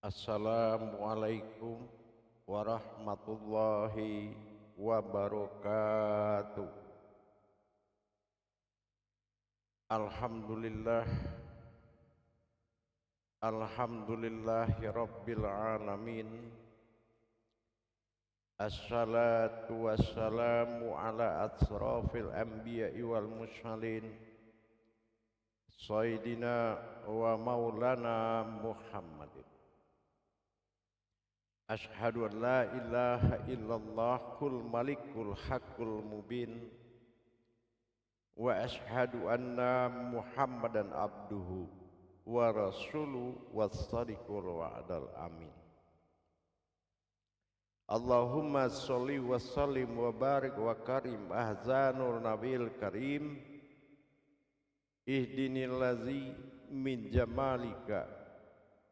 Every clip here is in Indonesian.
Assalamualaikum warahmatullahi wabarakatuh. Alhamdulillah, alhamdulillahi rabbil alamin. Assalatu wassalamu ala asrafil anbiya'i wal mursalin, sayyidina wa maulana Muhammadin. Ashhadu an la ilaha illallahul malikul haqqul mubin, wa ashhadu anna Muhammadan abduhu wa rasuluhu was-sadiqul wa'dal amin. Allahumma sholli wa sallim wa barik wa karim ahzanul nabil karim, ihdinil ladzi min jamalika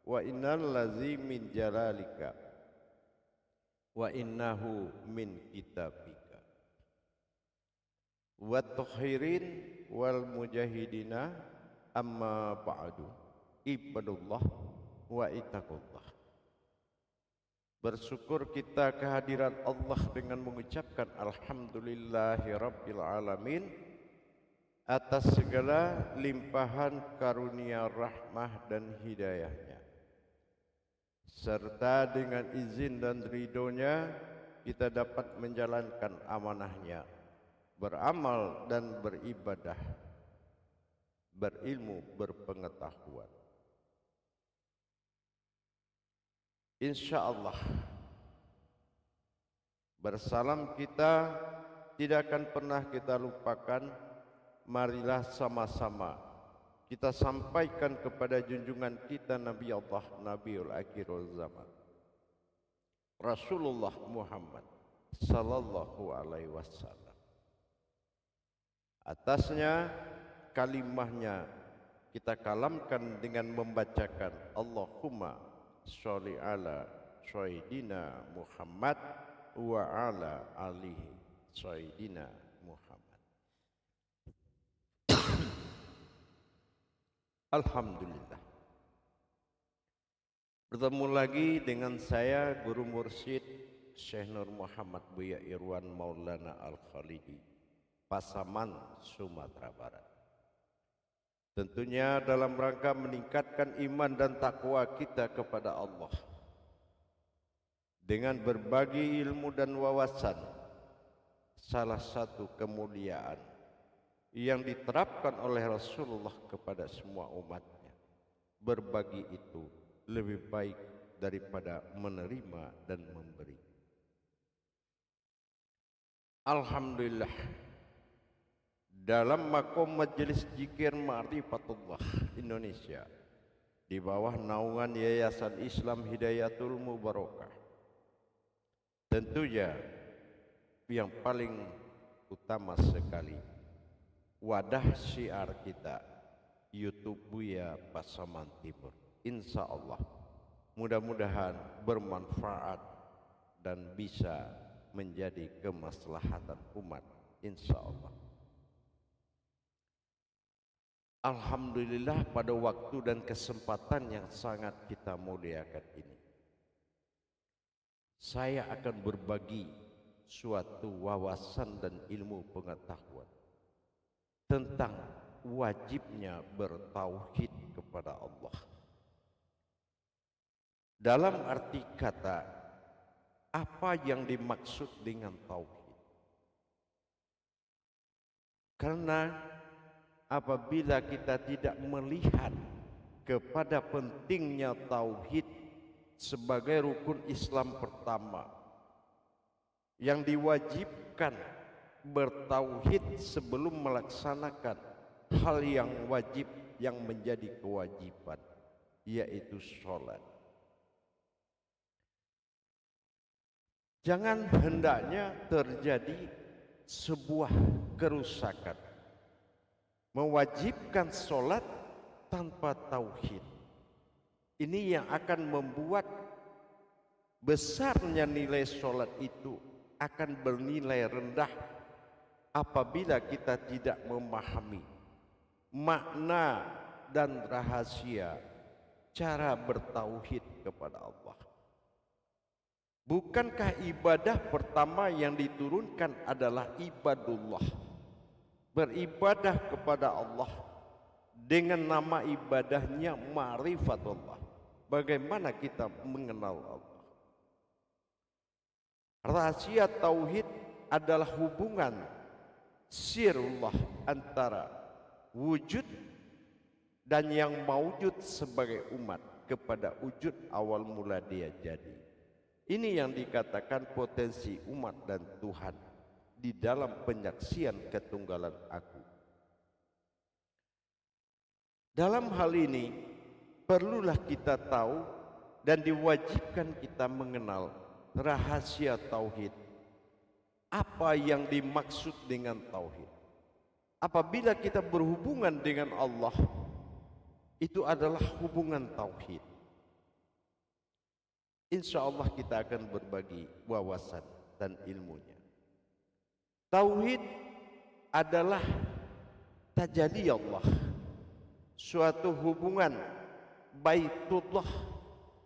wa innal ladzi min jalalika wa innahu min kitabika wa tuhirin wal mujahidina amma ba'du. Ibadullah wa ittaqullah. Bersyukur kita kehadiran Allah dengan mengucapkan alhamdulillahi rabbil alamin atas segala limpahan karunia rahmah dan hidayahnya, serta dengan izin dan ridhonya kita dapat menjalankan amanahnya, beramal dan beribadah, berilmu, berpengetahuan. Insyaallah bersalam kita tidak akan pernah kita lupakan. Marilah sama-sama kita sampaikan kepada junjungan kita Nabi Allah, Nabiul Akhirul Zaman, Rasulullah Muhammad sallallahu alaihi wasallam. Atasnya kalimahnya kita kalamkan dengan membacakan Allahumma sholli ala sayyidina Muhammad wa ala alihi sayyidina Muhammad. Alhamdulillah, bertemu lagi dengan saya Guru Mursyid Syekh Nur Muhammad Buya Irwan Maulana Al-Khalidi, Pasaman, Sumatera Barat. Tentunya dalam rangka meningkatkan iman dan takwa kita kepada Allah dengan berbagi ilmu dan wawasan. Salah satu kemuliaan yang diterapkan oleh Rasulullah kepada semua umatnya, berbagi itu lebih baik daripada menerima dan memberi. Alhamdulillah, dalam makom Majelis Zikir Ma'rifatullah Indonesia di bawah naungan Yayasan Islam Hidayatul Mubarakah, tentunya yang paling utama sekali wadah syiar kita YouTube Buya Pasaman Timur. Insya Allah mudah-mudahan bermanfaat dan bisa menjadi kemaslahatan umat, insya Allah. Alhamdulillah, pada waktu dan kesempatan yang sangat kita muliakan ini, saya akan berbagi suatu wawasan dan ilmu pengetahuan tentang wajibnya bertauhid kepada Allah. Dalam arti kata, apa yang dimaksud dengan tauhid? Karena apabila kita tidak melihat kepada pentingnya tauhid sebagai rukun Islam pertama yang diwajibkan bertauhid sebelum melaksanakan hal yang wajib yang menjadi kewajiban, yaitu sholat. Jangan hendaknya terjadi sebuah kerusakan mewajibkan sholat tanpa tauhid. Ini yang akan membuat besarnya nilai sholat itu akan bernilai rendah apabila kita tidak memahami makna dan rahasia cara bertauhid kepada Allah. Bukankah ibadah pertama yang diturunkan adalah ibadullah, beribadah kepada Allah dengan nama ibadahnya ma'rifatullah. Bagaimana kita mengenal Allah? Rahasia tauhid adalah hubungan sirullah antara wujud dan yang maujud sebagai umat kepada wujud awal mula dia jadi. Ini yang dikatakan potensi umat dan Tuhan di dalam penyaksian ketunggalan Aku. Dalam hal ini perlulah kita tahu dan diwajibkan kita mengenal rahasia tauhid. Apa yang dimaksud dengan tauhid? Apabila kita berhubungan dengan Allah, itu adalah hubungan tauhid. Insya Allah kita akan berbagi wawasan dan ilmunya. Tauhid adalah tajalli Allah, suatu hubungan baitullah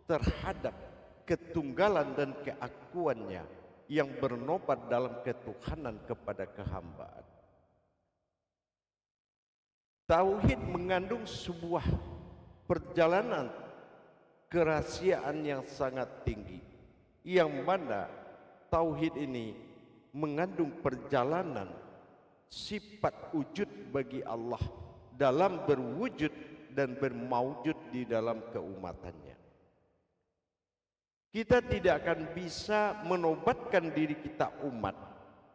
terhadap ketunggalan dan keakuannya yang bernobat dalam ketuhanan kepada kehambaan. Tauhid mengandung sebuah perjalanan kerahasiaan yang sangat tinggi, yang mana tauhid ini mengandung perjalanan sifat wujud bagi Allah dalam berwujud dan bermaujud di dalam keumatannya. Kita tidak akan bisa menobatkan diri kita umat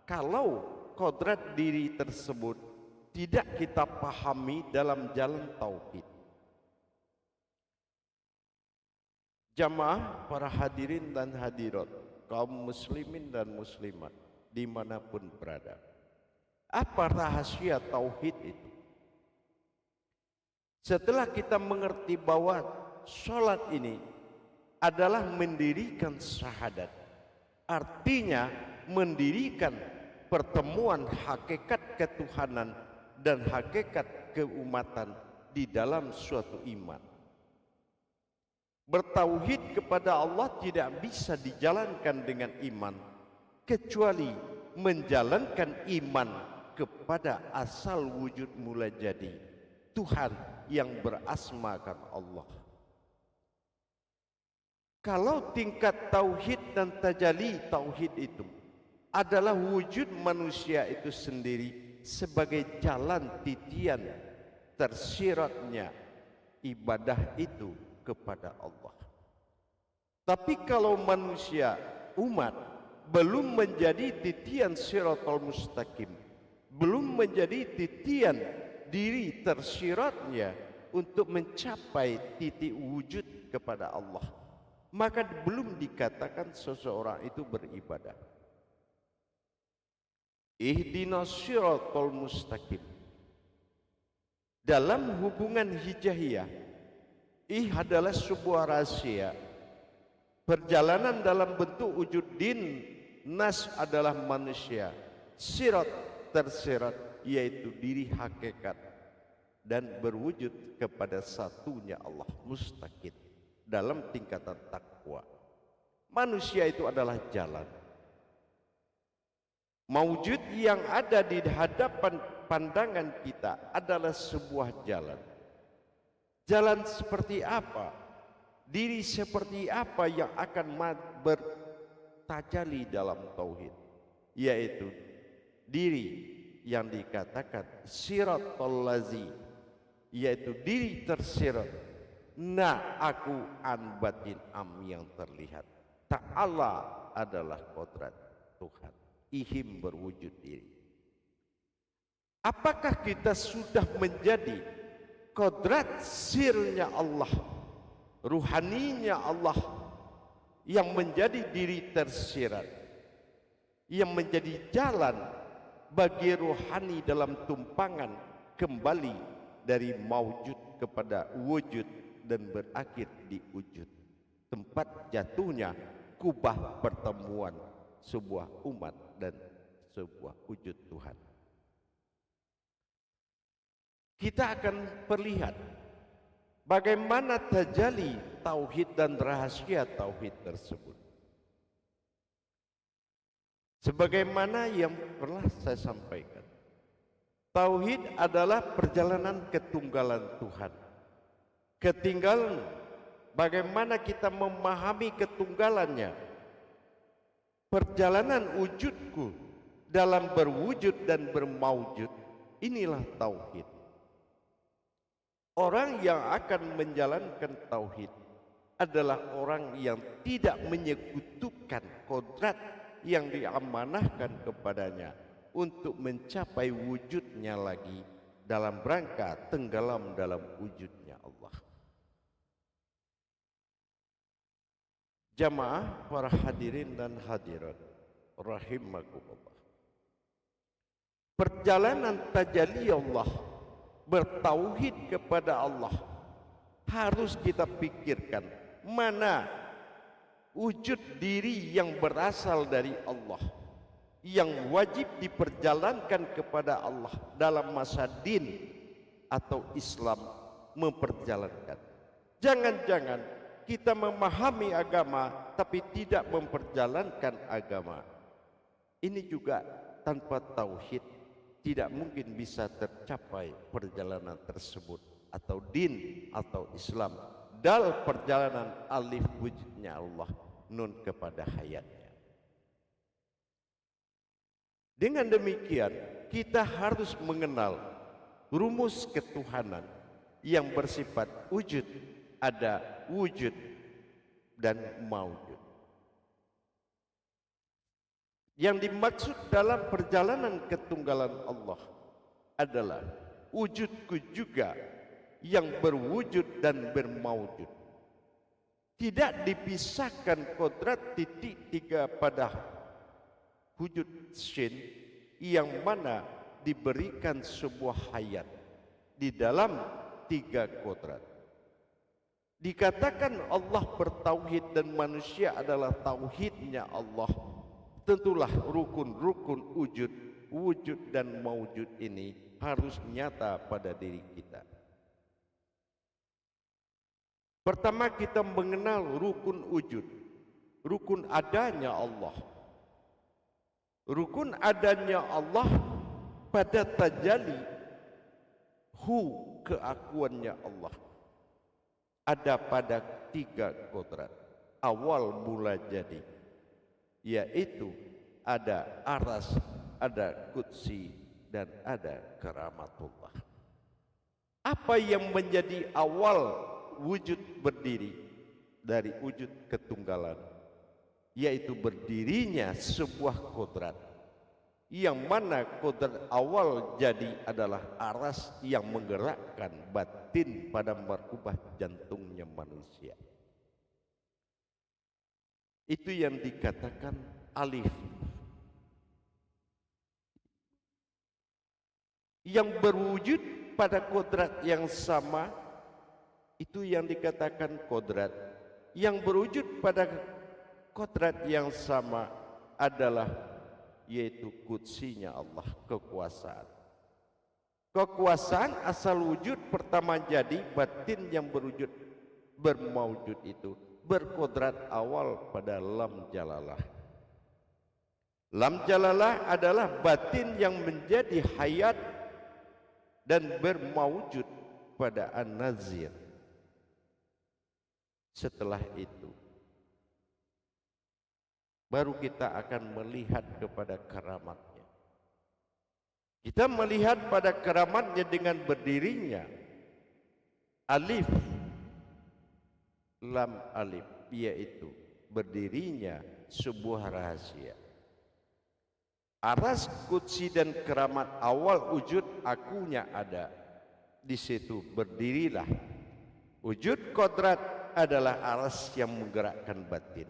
kalau kodrat diri tersebut tidak kita pahami dalam jalan tauhid. Jamaah para hadirin dan hadirat, kaum muslimin dan muslimat dimanapun berada, apa rahasia tauhid itu? Setelah kita mengerti bahwa sholat ini adalah mendirikan syahadat, artinya mendirikan pertemuan hakikat ketuhanan dan hakikat keumatan di dalam suatu iman. Bertauhid kepada Allah tidak bisa dijalankan dengan iman kecuali menjalankan iman kepada asal wujud mula jadi Tuhan yang berasmakan Allah. Kalau tingkat tauhid dan tajalli tauhid itu adalah wujud manusia itu sendiri sebagai jalan titian tersiratnya ibadah itu kepada Allah. Tapi kalau manusia umat belum menjadi titian siratal mustaqim, belum menjadi titian diri tersiratnya untuk mencapai titik wujud kepada Allah, maka belum dikatakan seseorang itu beribadah. Ihdinas siratal mustaqim. Dalam hubungan hijahiyah, adalah sebuah rahasia. Perjalanan dalam bentuk wujud din, nas adalah manusia, sirat tersirat yaitu diri hakikat dan berwujud kepada satunya Allah mustaqim dalam tingkatan takwa. Manusia itu adalah jalan. Maujud yang ada di hadapan pandangan kita adalah sebuah jalan. Jalan seperti apa? Diri seperti apa yang akan bertajalli dalam tauhid? Yaitu diri yang dikatakan siratal lazi, yaitu diri tersirat. Na aku an batin am yang terlihat. Ta'ala adalah kodrat Tuhan. Ihim berwujud diri. Apakah kita sudah menjadi kodrat sirnya Allah, ruhaninya Allah yang menjadi diri tersirat, yang menjadi jalan bagi ruhani dalam tumpangan kembali dari maujud kepada wujud dan berakhir di wujud, tempat jatuhnya kubah pertemuan sebuah umat dan sebuah wujud Tuhan. Kita akan perlihat Bagaimana tajalli tauhid dan rahasia tauhid tersebut? Sebagaimana yang pernah saya sampaikan, tauhid adalah perjalanan ketunggalan Tuhan. Ketinggalan bagaimana kita memahami ketunggalannya. Perjalanan wujudku dalam berwujud dan bermaujud, inilah tauhid. Orang yang akan menjalankan tauhid adalah orang yang tidak menyekutukan kodrat yang diamanahkan kepadanya untuk mencapai wujudnya lagi dalam rangka tenggelam dalam wujudnya Allah. Jamaah para hadirin dan hadirat rahimakumullah. Perjalanan tajalli Allah, bertauhid kepada Allah, harus kita pikirkan mana wujud diri yang berasal dari Allah, yang wajib diperjalankan kepada Allah dalam masa din atau Islam memperjalankan. Jangan-jangan kita memahami agama tapi tidak memperjalankan agama. Ini juga tanpa tauhid tidak mungkin bisa tercapai perjalanan tersebut, atau din atau Islam, dal perjalanan alif wujudnya Allah, nun kepada hayatnya. Dengan demikian kita harus mengenal rumus ketuhanan yang bersifat wujud, ada wujud dan maujud. Yang dimaksud dalam perjalanan ketunggalan Allah adalah wujudku juga yang berwujud dan bermaujud. Tidak dipisahkan kodrat titik tiga pada wujud syin yang mana diberikan sebuah hayat di dalam tiga kodrat. Dikatakan Allah bertauhid dan manusia adalah tauhidnya Allah. Tentulah rukun-rukun wujud dan maujud ini harus nyata pada diri kita. Pertama kita mengenal rukun wujud, rukun adanya Allah. Rukun adanya Allah pada tajalli keakuannya Allah ada pada tiga kodrat awal mula jadi, yaitu ada aras, ada qudsi, dan ada karamatullah. Apa yang menjadi awal wujud berdiri dari wujud ketunggalan? Yaitu berdirinya sebuah kodrat, yang mana kodrat awal jadi adalah aras yang menggerakkan batin pada markubah jantungnya manusia. Itu yang dikatakan alif. Yang berwujud pada kodrat yang sama, itu yang dikatakan kodrat. Yang berwujud pada kodrat yang sama adalah yaitu qudsinya Allah, kekuasaan. Kekuasaan asal wujud pertama jadi batin yang berwujud bermaujud itu berkodrat awal pada lam jalalah. Lam jalalah adalah batin yang menjadi hayat dan bermaujud pada an-nazir. Setelah itu baru kita akan melihat kepada karamatnya. Kita melihat pada karamatnya dengan berdirinya alif lam alif, yaitu berdirinya sebuah rahasia. Aras, qudsi dan keramat awal wujud akunya ada. Di situ berdirilah. Wujud kodrat adalah aras yang menggerakkan batin.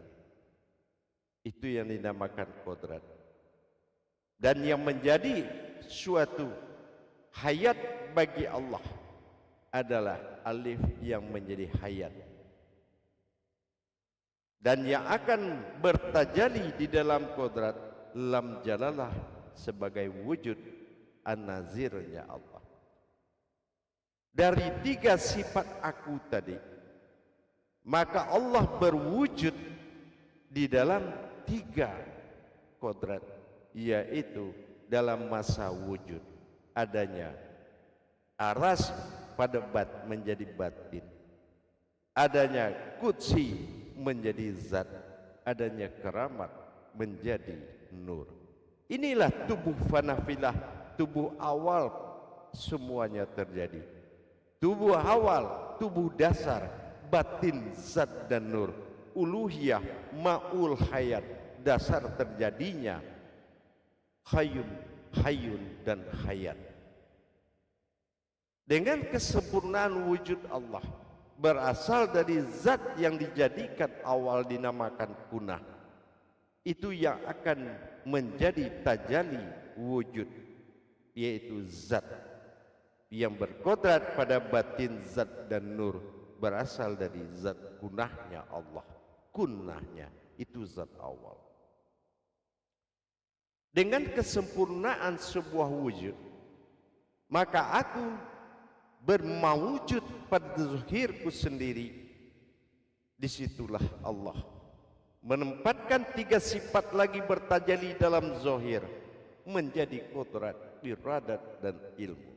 Itu yang dinamakan kodrat. Dan yang menjadi suatu hayat bagi Allah adalah alif yang menjadi hayat. Dan yang akan bertajalli di dalam kodrat lam jalalah sebagai wujud an-nazirnya Allah. dari tiga sifat aku tadi, maka Allah berwujud di dalam tiga kodrat, yaitu dalam masa wujud adanya aras pada menjadi batin, adanya kudsi menjadi zat, adanya keramat menjadi nur. Inilah tubuh fanafilah, tubuh awal semuanya terjadi. Tubuh awal, tubuh dasar, batin, zat dan nur, uluhiyah, ma'ul hayat, dasar terjadinya hayun dan hayat. Dengan kesempurnaan wujud Allah berasal dari zat yang dijadikan awal dinamakan kunah, itu yang akan menjadi tajalli wujud, yaitu zat yang berkodrat pada batin, zat dan nur, berasal dari zat kunahnya Allah. Kunahnya itu zat awal. Dengan kesempurnaan sebuah wujud, maka aku bermawujud pada zahirku sendiri. Disitulah Allah menempatkan tiga sifat lagi bertajalli dalam zahir, menjadi kodrat, iradat dan ilmu.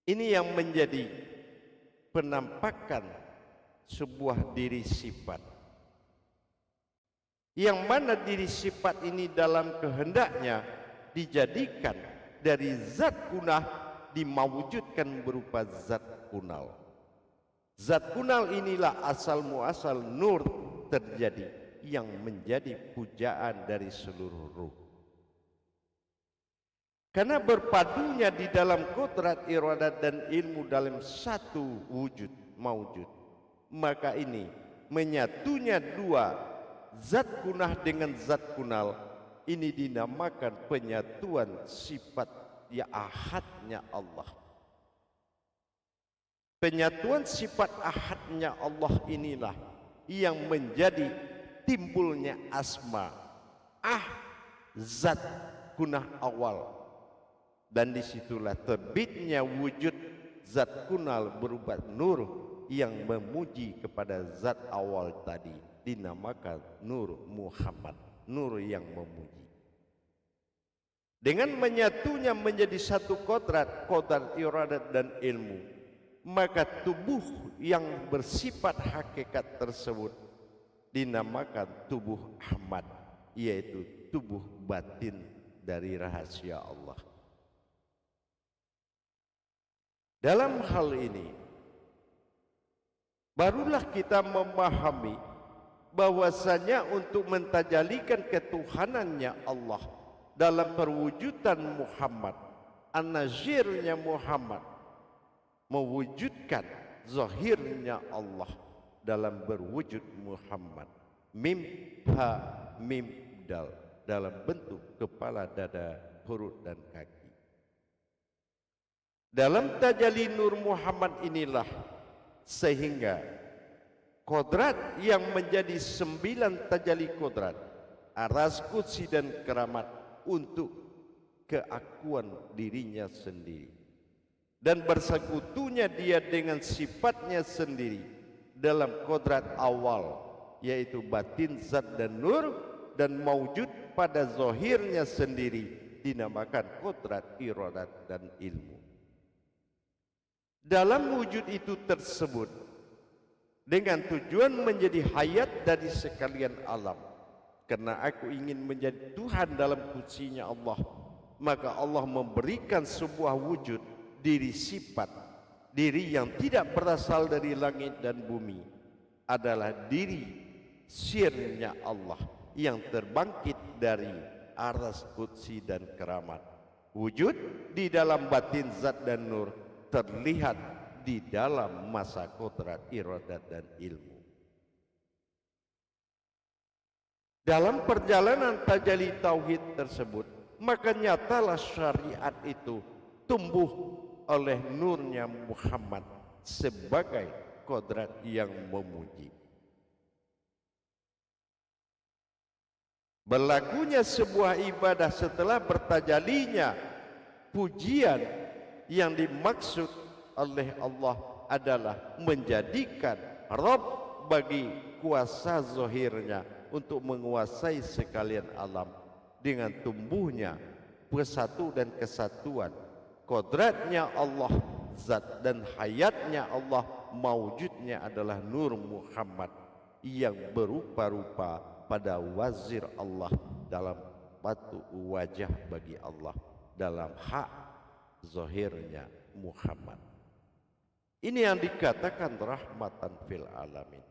Ini yang menjadi penampakan sebuah diri sifat, yang mana diri sifat ini dalam kehendaknya dijadikan dari zat kunah dimawujudkan berupa zat kunal. Zat kunal inilah asal muasal nur terjadi, yang menjadi pujaan dari seluruh ruh. Karena berpadunya di dalam kodrat, iradat dan ilmu dalam satu wujud maujud, maka ini menyatunya dua zat kunah dengan zat kunal, ini dinamakan penyatuan sifat ya ahadnya Allah. Penyatuan sifat ahadnya Allah inilah yang menjadi timbulnya asma zat kunah awal, dan disitulah terbitnya wujud zat kunal berupa nur yang memuji kepada zat awal tadi, dinamakan Nur Muhammad, nur yang memuji. Dengan menyatunya menjadi satu kodrat, iradat dan ilmu, maka tubuh yang bersifat hakikat tersebut dinamakan tubuh Ahmad, yaitu tubuh batin dari rahasia Allah. Dalam hal ini barulah kita memahami bahwasanya untuk mentajalikan ketuhanannya Allah dalam perwujudan Muhammad, an-nazirnya Muhammad, mewujudkan zahirnya Allah dalam berwujud Muhammad, mim ha mim dal, dalam bentuk kepala, dada, perut dan kaki. Dalam tajalli Nur Muhammad inilah sehingga kodrat yang menjadi 9 tajalli kodrat, aras, kudsi dan keramat untuk keakuan dirinya sendiri, dan bersekutunya dia dengan sifatnya sendiri dalam kodrat awal, yaitu batin, zat dan nur, dan maujud pada zahirnya sendiri dinamakan kodrat, iradat dan ilmu. Dalam wujud itu tersebut, dengan tujuan menjadi hayat dari sekalian alam, karena aku ingin menjadi Tuhan dalam kutsinya Allah, maka Allah memberikan sebuah wujud diri sifat, diri yang tidak berasal dari langit dan bumi, adalah diri sirnya Allah yang terbangkit dari aras, kudsi dan keramat. Wujud di dalam batin, zat dan nur terlihat di dalam masa kodrat, iradat dan ilmu. Dalam perjalanan tajalli tauhid tersebut, maka nyatalah syariat itu tumbuh oleh nurnya Muhammad sebagai kodrat yang memuji. Berlakunya sebuah ibadah setelah bertajallinya pujian yang dimaksud oleh Allah adalah menjadikan Rabb bagi kuasa zahirnya untuk menguasai sekalian alam dengan tumbuhnya persatu dan kesatuan kodratnya Allah, zat dan hayatnya Allah, maujudnya adalah Nur Muhammad yang berupa-rupa pada wazir Allah dalam batu wajah bagi Allah dalam hak zahirnya Muhammad. Ini yang dikatakan rahmatan fil alamin.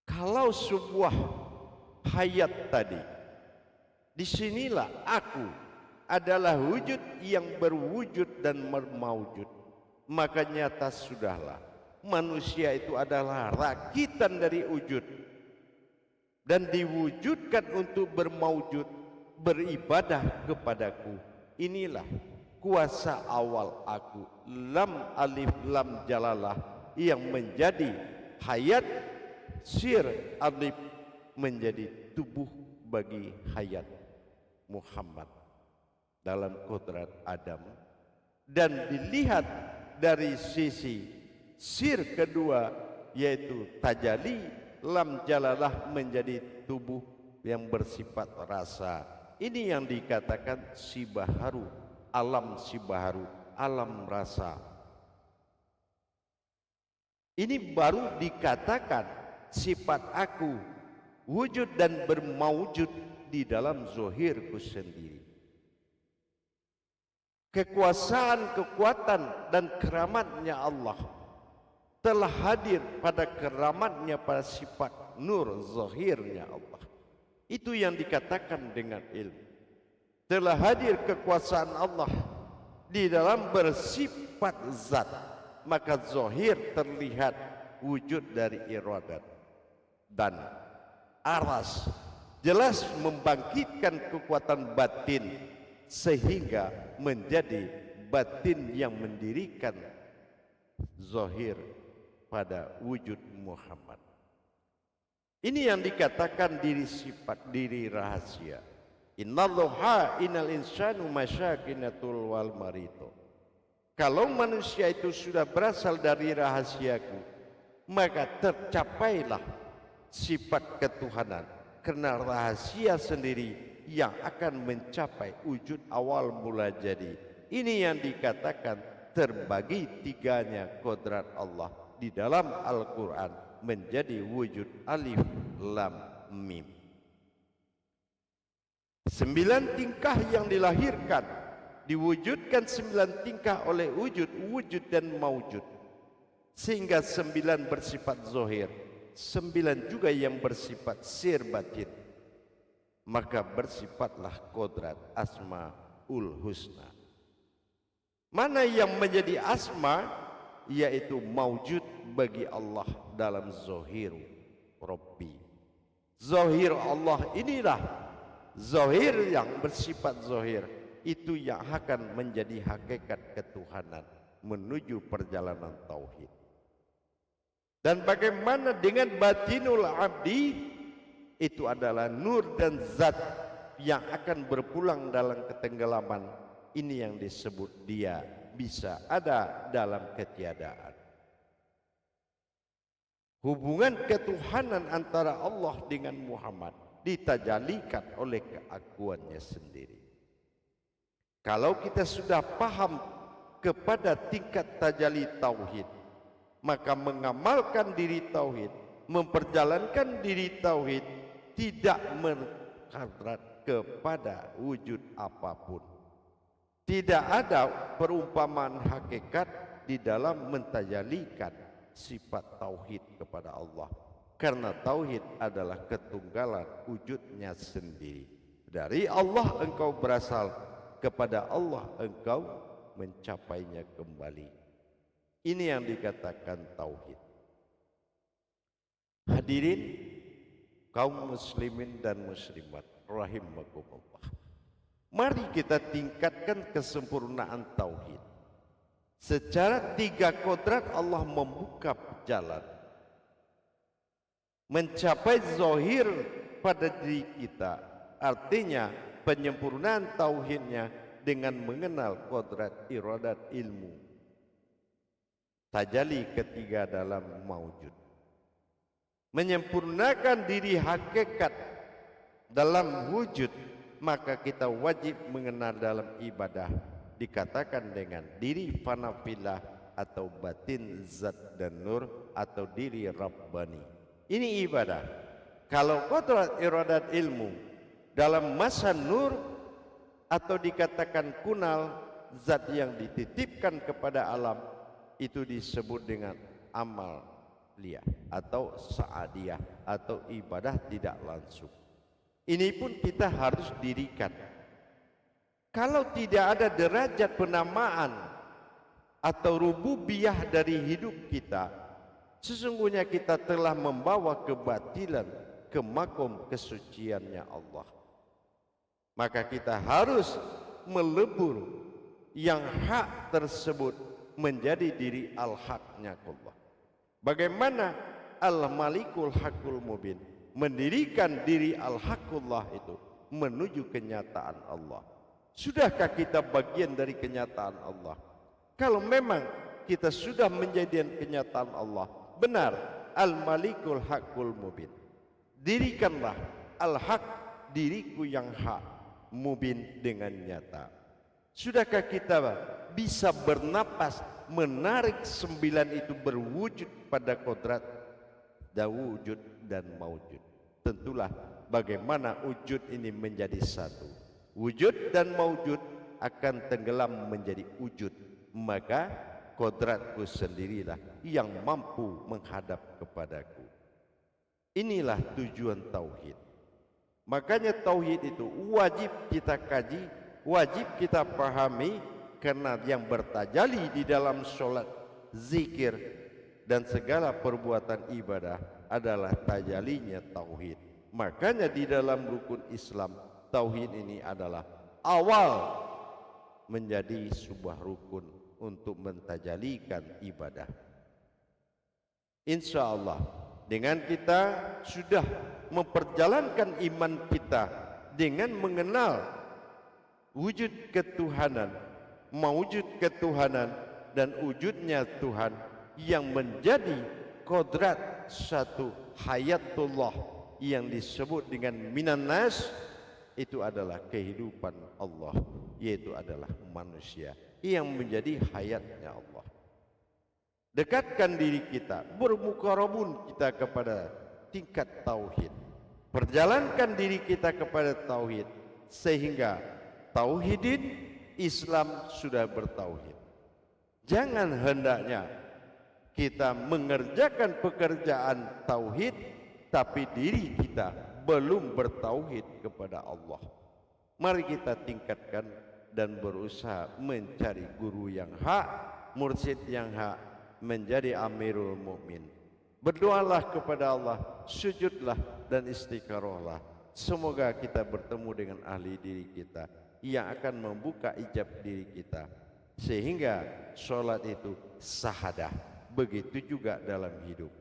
Kalau sebuah hayat tadi, disinilah aku adalah wujud yang berwujud dan bermaujud, maka nyata sudahlah manusia itu adalah rakitan dari wujud dan diwujudkan untuk bermaujud, beribadah kepadaku. Inilah kuasa awal aku, lam alif lam jalalah, yang menjadi hayat sir alif menjadi tubuh bagi hayat Muhammad dalam kodrat Adam, dan dilihat dari sisi sir kedua yaitu tajali lam jalalah menjadi tubuh yang bersifat rasa. Ini yang dikatakan sibaharu, alam sibaharu, alam rasa. Ini baru dikatakan sifat aku wujud dan bermaujud di dalam zahirku sendiri. Kekuasaan, kekuatan dan keramatnya Allah telah hadir pada keramatnya, pada sifat nur zahirnya Allah. Itu yang dikatakan dengan ilmu. Telah hadir kekuasaan Allah di dalam bersifat zat, maka zahir terlihat wujud dari iradat dan aras, jelas membangkitkan kekuatan batin sehingga menjadi batin yang mendirikan zahir pada wujud Muhammad. Ini yang dikatakan diri sifat, diri rahasia. Innallaha innal insanu masyakinatul wal marito. Kalau manusia itu sudah berasal dari rahasiaku, maka tercapailah sifat ketuhanan, karena rahasia sendiri yang akan mencapai wujud awal mula jadi. Ini yang dikatakan terbagi tiganya kodrat Allah di dalam Al-Quran menjadi wujud alif lam mim. 9 tingkah yang dilahirkan, diwujudkan 9 tingkah oleh wujud dan maujud, sehingga 9 bersifat zahir, 9 juga yang bersifat sir batin. Maka bersifatlah kodrat asmaul husna. Mana yang menjadi asma, yaitu maujud bagi Allah dalam zahir Rabbi. Zahir Allah inilah zahir yang bersifat zahir, itu yang akan menjadi hakikat ketuhanan menuju perjalanan tauhid. Dan bagaimana dengan batinul abdi, itu adalah nur dan zat yang akan berpulang dalam ketenggelaman. Ini yang disebut dia bisa ada dalam ketiadaan. Hubungan ketuhanan antara Allah dengan Muhammad ditajalikan oleh keakuannya sendiri. Kalau kita sudah paham kepada tingkat tajali tauhid, maka mengamalkan diri tauhid, memperjalankan diri tauhid, tidak menghadrat kepada wujud apapun. Tidak ada perumpamaan hakikat di dalam mentajalikan sifat tauhid kepada Allah, karena tauhid adalah ketunggalan wujudnya sendiri. Dari Allah engkau berasal, kepada Allah engkau mencapainya kembali. Ini yang dikatakan tauhid. Hadirin kaum muslimin dan muslimat rahimakumullah, mari kita tingkatkan kesempurnaan tauhid. Secara 3 kodrat Allah membuka jalan mencapai zahir pada diri kita. Artinya penyempurnaan tauhidnya dengan mengenal kodrat iradat ilmu, tajalli ketiga dalam maujud. Menyempurnakan diri hakikat dalam wujud, maka kita wajib mengenal dalam ibadah dikatakan dengan diri fanafillah atau batin zat dan nur atau diri rabbani. Ini ibadah. Kalau kodrat iradat ilmu dalam masa nur atau dikatakan kunal, zat yang dititipkan kepada alam, itu disebut dengan amal liyah atau sa'adiyah atau ibadah tidak langsung. Ini pun kita harus dirikan. Kalau tidak ada derajat penamaan atau rububiyah dari hidup kita, sesungguhnya kita telah membawa kebatilan ke makom kesuciannya Allah. Maka kita harus melebur yang hak tersebut menjadi diri al-haknya Allah. Bagaimana al-malikul hakul mubin mendirikan diri al-hakullah itu menuju kenyataan Allah. Sudahkah kita bagian dari kenyataan Allah? Kalau memang kita sudah menjadi kenyataan Allah, benar, al-malikul hakul mubin, dirikanlah al-haq, diriku yang hak, mubin dengan nyata. Sudahkah kita bisa bernapas menarik sembilan itu berwujud pada kodrat wujud dan maujud? Tentulah bagaimana wujud ini menjadi satu. Wujud dan maujud akan tenggelam menjadi wujud, maka kodratku sendirilah yang mampu menghadap kepadaku. Inilah tujuan tauhid. Makanya tauhid itu wajib kita kaji, wajib kita pahami, karena yang bertajalli di dalam sholat, zikir dan segala perbuatan ibadah adalah tajallinya tauhid. Makanya di dalam rukun Islam, tauhid ini adalah awal menjadi sebuah rukun untuk mentajalikan ibadah. Insya Allah dengan kita sudah memperjalankan iman kita dengan mengenal wujud ketuhanan, mewujud ketuhanan dan wujudnya Tuhan yang menjadi kodrat satu hayatullah yang disebut dengan minan nas, itu adalah kehidupan Allah, yaitu adalah manusia yang menjadi hayatnya Allah. Dekatkan diri kita, bermukarabun kita kepada tingkat tauhid, perjalankan diri kita kepada tauhid, sehingga tauhidin Islam sudah bertauhid. Jangan hendaknya kita mengerjakan pekerjaan tauhid tapi diri kita belum bertauhid kepada Allah. Mari kita tingkatkan dan berusaha mencari guru yang hak, mursyid yang hak, menjadi amirul mukmin. Berdoalah kepada Allah, sujudlah dan istiqarahlah. Semoga kita bertemu dengan ahli diri kita yang akan membuka ijab diri kita, sehingga sholat itu sahadah. Begitu juga dalam hidup.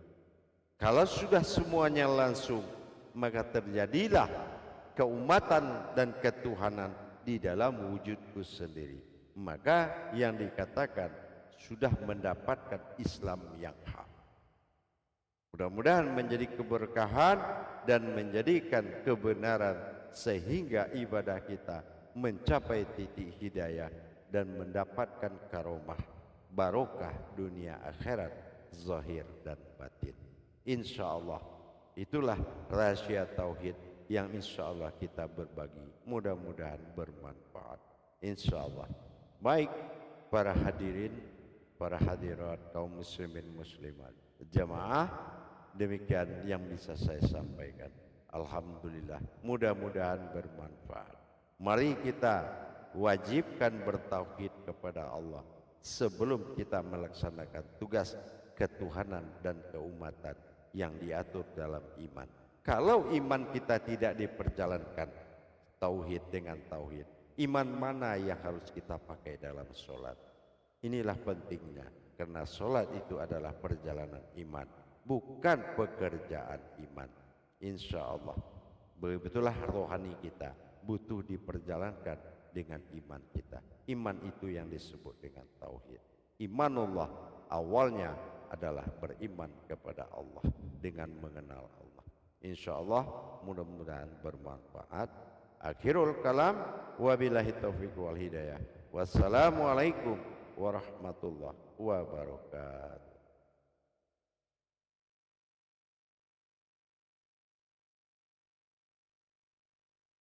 Kalau sudah semuanya langsung, maka terjadilah keumatan dan ketuhanan di dalam wujudku sendiri. Maka yang dikatakan sudah mendapatkan Islam yang hak. Mudah-mudahan menjadi keberkahan dan menjadikan kebenaran, sehingga ibadah kita mencapai titik hidayah dan mendapatkan karomah, barokah dunia akhirat, zahir dan batin. Insya Allah itulah rahasia tauhid yang insya Allah kita berbagi. Mudah-mudahan bermanfaat. Insya Allah. Baik para hadirin, para hadirat, kaum muslimin muslimat, jamaah, demikian yang bisa saya sampaikan. Alhamdulillah, mudah-mudahan bermanfaat. Mari kita wajibkan bertauhid kepada Allah sebelum kita melaksanakan tugas ketuhanan dan keumatan yang diatur dalam iman. Kalau iman kita tidak diperjalankan tauhid dengan tauhid, iman mana yang harus kita pakai dalam sholat? Inilah pentingnya, karena sholat itu adalah perjalanan iman, bukan pekerjaan iman. Insya Allah begitulah rohani kita butuh diperjalankan dengan iman kita. Iman itu yang disebut dengan tauhid. Imanullah awalnya adalah beriman kepada Allah dengan mengenal Allah. Insyaallah mudah-mudahan bermanfaat. Akhirul kalam, wabillahi taufiq wal hidayah. Wassalamualaikum warahmatullahi wabarakatuh.